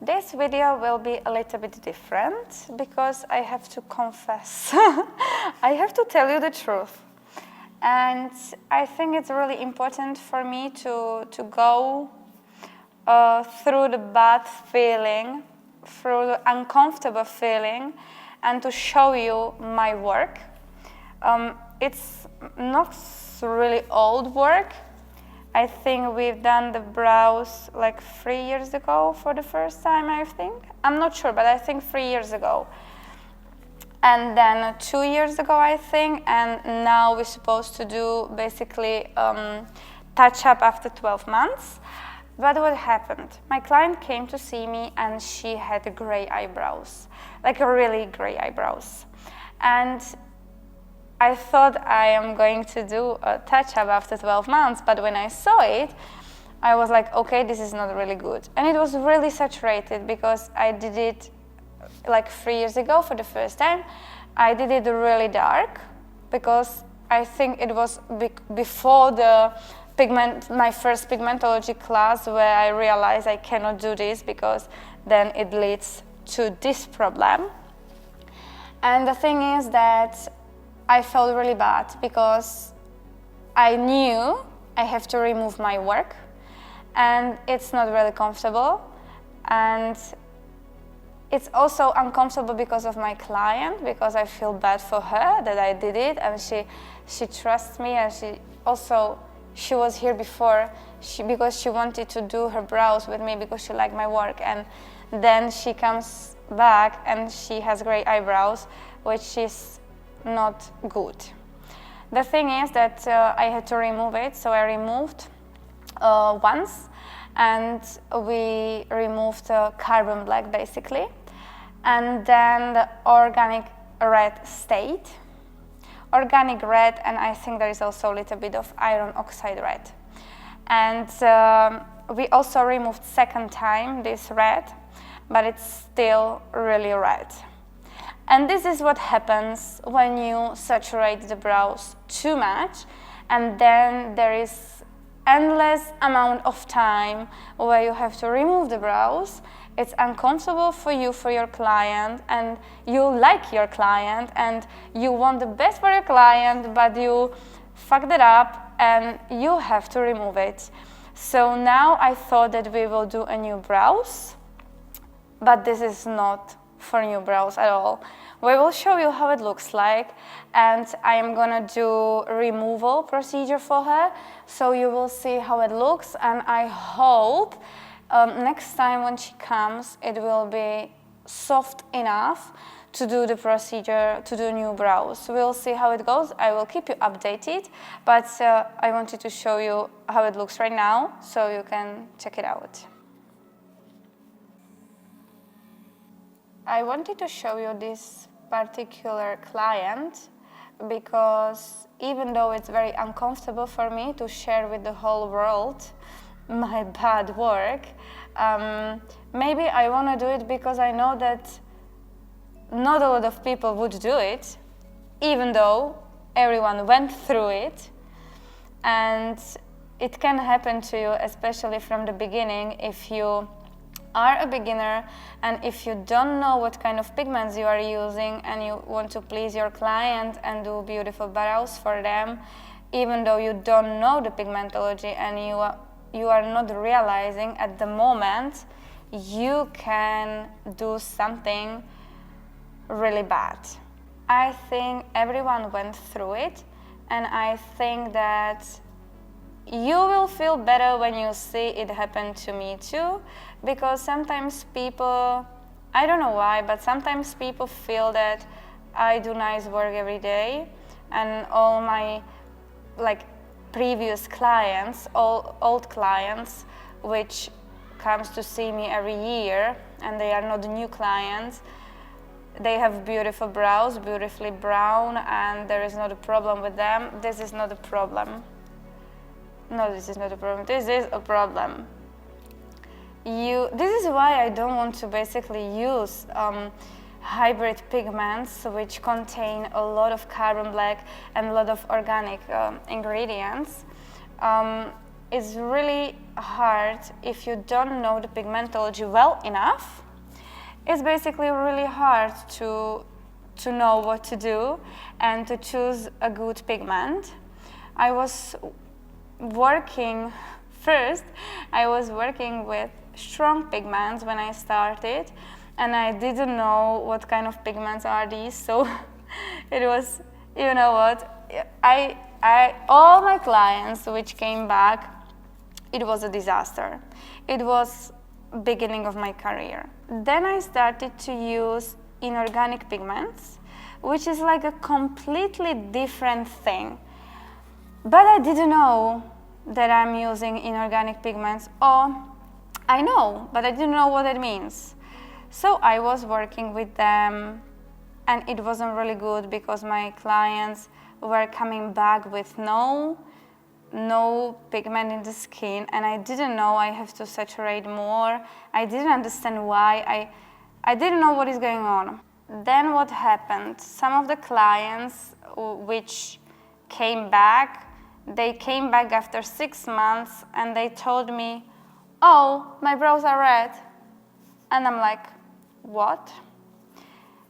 This video will be a little bit different because I have to confess. I have to tell you the truth. And I think it's really important for me to go through the bad feeling, through the uncomfortable feeling, and to show you my work. It's not really old work. I think we've done the brows like 3 years ago for the first time, I think. I'm not sure, but I think 3 years ago. And then 2 years ago, I think, and now we're supposed to do basically touch up after 12 months. But what happened? My client came to see me and she had gray eyebrows, like really gray eyebrows. And I thought I am going to do a touch-up after 12 months, but when I saw it, I was like, okay, this is not really good. And it was really saturated because I did it like 3 years ago for the first time. I did it really dark because I think it was before my first pigmentology class where I realized I cannot do this because then it leads to this problem. And the thing is that I felt really bad because I knew I have to remove my work and it's not really comfortable, and it's also uncomfortable because of my client, because I feel bad for her that I did it, and she trusts me, and she was here before because she wanted to do her brows with me because she liked my work, and then she comes back and she has gray eyebrows, which is not good. The thing is that I had to remove it, so I removed once, and we removed carbon black basically, and then the organic red stayed. Organic red, and I think there is also a little bit of iron oxide red. And we also removed second time this red, but it's still really red. And this is what happens when you saturate the brows too much, and then there is endless amount of time where you have to remove the brows. It's uncomfortable for you, for your client, and you like your client and you want the best for your client, but you fucked it up and you have to remove it. So now I thought that we will do a new brows, but this is not for new brows at all. We will show you how it looks like, and I am gonna do a removal procedure for her, so you will see how it looks, and I hope next time when she comes it will be soft enough to do the procedure, to do new brows. We'll see how it goes. I will keep you updated, but I wanted to show you how it looks right now so you can check it out. I wanted to show you this particular client because even though it's very uncomfortable for me to share with the whole world my bad work, maybe I want to do it because I know that not a lot of people would do it, even though everyone went through it, and it can happen to you, especially from the beginning, if you are a beginner and if you don't know what kind of pigments you are using and you want to please your client and do beautiful brows for them, even though you don't know the pigmentology and you are not realizing at the moment, you can do something really bad. I think everyone went through it, and I think that you will feel better when you see it happen to me too, because sometimes people, I don't know why, but sometimes people feel that I do nice work every day, and all my previous clients, old clients, which comes to see me every year, and they are not new clients, they have beautiful brows, beautifully brown, and there is not a problem with them. This is not a problem. No, this is not a problem. This is a problem. This is why I don't want to basically use hybrid pigments which contain a lot of carbon black and a lot of organic ingredients. is really hard if you don't know the pigmentology well enough. It's basically really hard to know what to do and to choose a good pigment. I was working with strong pigments when I started, and I didn't know what kind of pigments are these, so it was, you know what, all my clients which came back, it was a disaster. It was beginning of my career. Then I started to use inorganic pigments, which is like a completely different thing. But I didn't know that I'm using inorganic pigments, or I know, but I didn't know what it means. So I was working with them, and it wasn't really good because my clients were coming back with no pigment in the skin, and I didn't know I have to saturate more. I didn't understand why. I didn't know what is going on. Then what happened? Some of the clients which came back, they came back after 6 months and they told me, oh, my brows are red. And I'm like, what?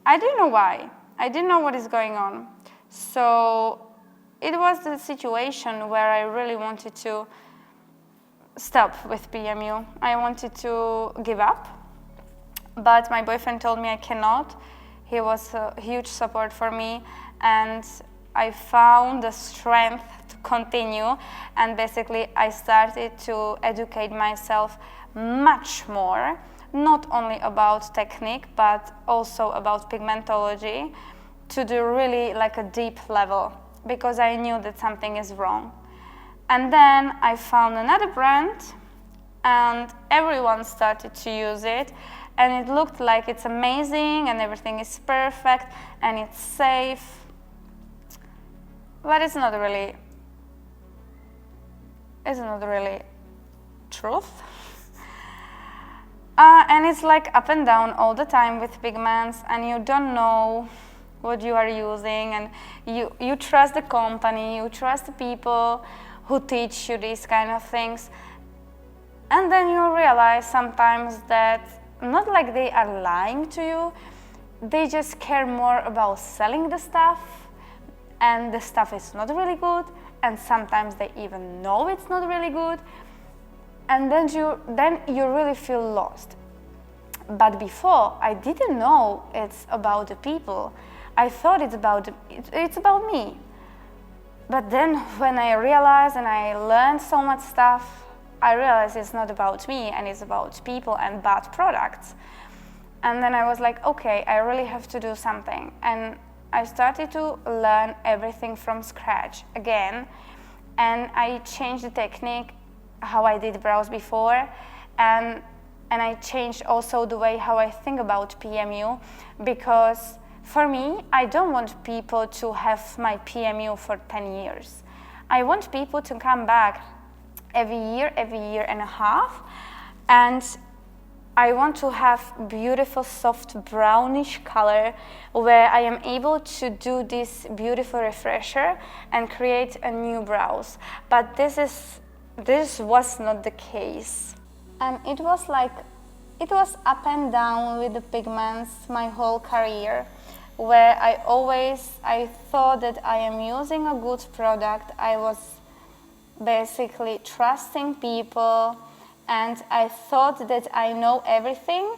I didn't know why. I didn't know what is going on. So it was the situation where I really wanted to stop with PMU. I wanted to give up, but my boyfriend told me I cannot. He was a huge support for me, and I found the strength to continue, and basically I started to educate myself much more, not only about technique, but also about pigmentology, to the really like a deep level, because I knew that something is wrong. And then I found another brand, and everyone started to use it, and it looked like it's amazing and everything is perfect and it's safe, but it's not really truth. And it's like up and down all the time with pigments, and you don't know what you are using, and you trust the company, you trust the people who teach you these kind of things, and then you realize sometimes that not like they are lying to you, they just care more about selling the stuff, and the stuff is not really good, and sometimes they even know it's not really good, and then you really feel lost. But before, I didn't know it's about the people. I thought it's about me. But then when I realized and I learned so much stuff, I realized it's not about me, and it's about people and bad products. And then I was like, okay, I really have to do something. And I started to learn everything from scratch again. And I changed the technique, how I did brows before. And I changed also the way how I think about PMU, because for me, I don't want people to have my PMU for 10 years. I want people to come back every year and a half, and I want to have beautiful soft brownish color where I am able to do this beautiful refresher and create a new brows. But this was not the case. And it was up and down with the pigments my whole career, where I thought that I am using a good product. I was basically trusting people, and I thought that I know everything.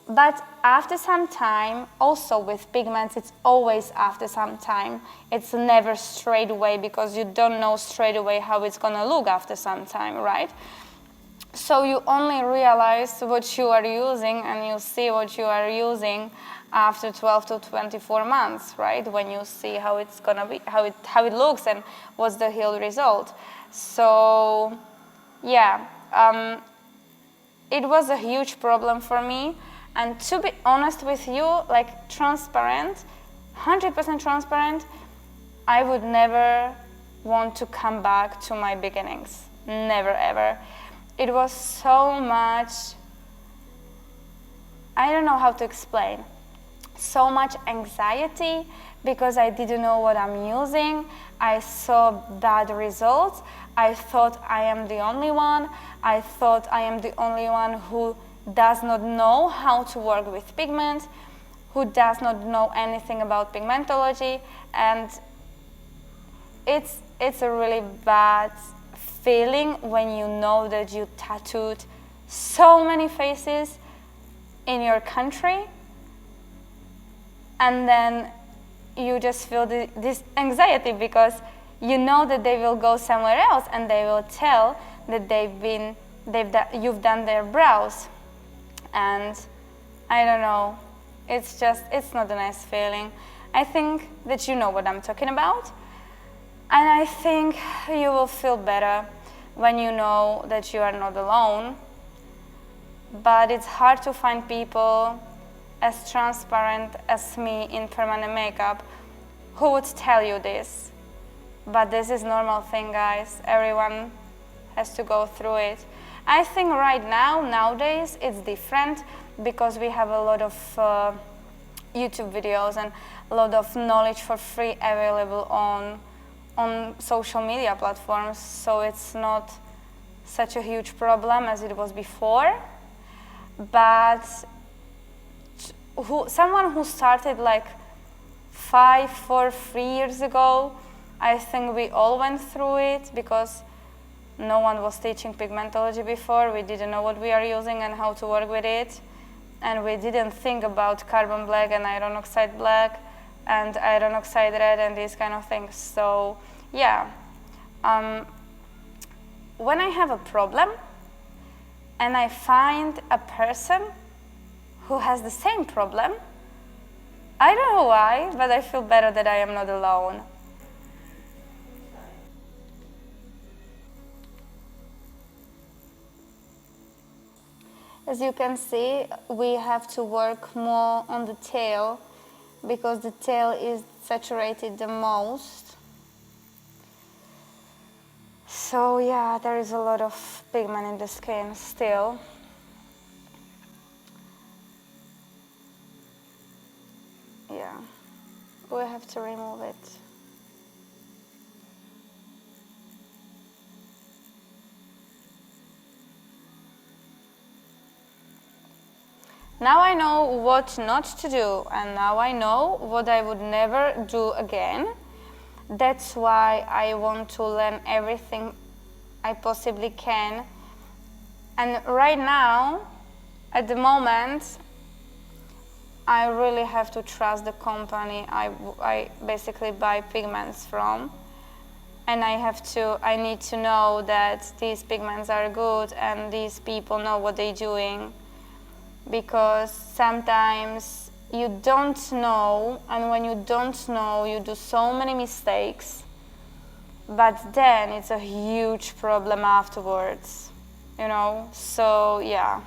But after some time, also with pigments, it's always after some time. It's never straight away, because you don't know straight away how it's gonna look after some time, right? So you only realize what you are using, and you see what you are using after 12 to 24 months, right? When you see how it's gonna be, how it looks, and what's the healed result. So, yeah, it was a huge problem for me. And to be honest with you, like transparent, 100% transparent, I would never want to come back to my beginnings. Never, ever. It was so much, I don't know how to explain. so much anxiety because I didn't know what I'm using. I saw bad results. I thought I am the only one. I thought I am the only one who does not know how to work with pigment, who does not know anything about pigmentology, and it's a really bad feeling when you know that you tattooed so many faces in your country, and then you just feel this anxiety because you know that they will go somewhere else and they will tell that you've done their brows, and I don't know, it's not a nice feeling. I think that you know what I'm talking about, and I think you will feel better when you know that you are not alone. But it's hard to find people as transparent as me in permanent makeup who would tell you this. But this is normal thing, guys. Everyone has to go through it. I think right now, nowadays, it's different because we have a lot of YouTube videos and a lot of knowledge for free available on social media platforms, so it's not such a huge problem as it was before. But someone who started like 5 or 3 years ago, I think we all went through it because no one was teaching pigmentology before. We didn't know what we are using and how to work with it, and we didn't think about carbon black and iron oxide black and iron oxide red and these kind of things. So yeah, when I have a problem and I find a person who has the same problem, I don't know why, but I feel better that I am not alone. As you can see, we have to work more on the tail because the tail is saturated the most. So yeah, there is a lot of pigment in the skin still. Yeah, we have to remove it. Now I know what not to do, and now I know what I would never do again. That's why I want to learn everything I possibly can. And right now, at the moment, I really have to trust the company I basically buy pigments from. And I need to know that these pigments are good and these people know what they're doing. Because sometimes you don't know, and when you don't know, you do so many mistakes, but then it's a huge problem afterwards, you know? So yeah,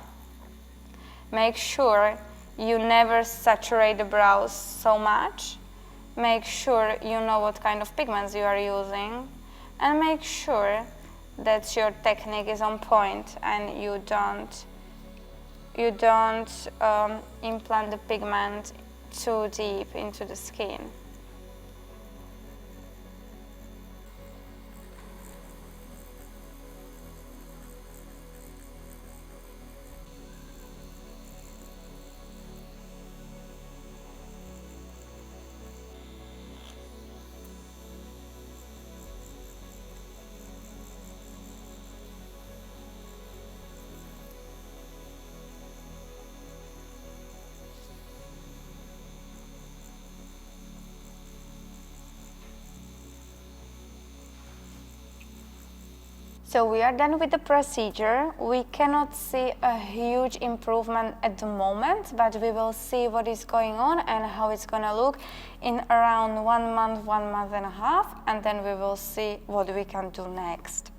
make sure you never saturate the brows so much. Make sure you know what kind of pigments you are using, and make sure that your technique is on point and you don't implant the pigment too deep into the skin. So we are done with the procedure. We cannot see a huge improvement at the moment, but we will see what is going on and how it's going to look in around 1 month and a half, and then we will see what we can do next.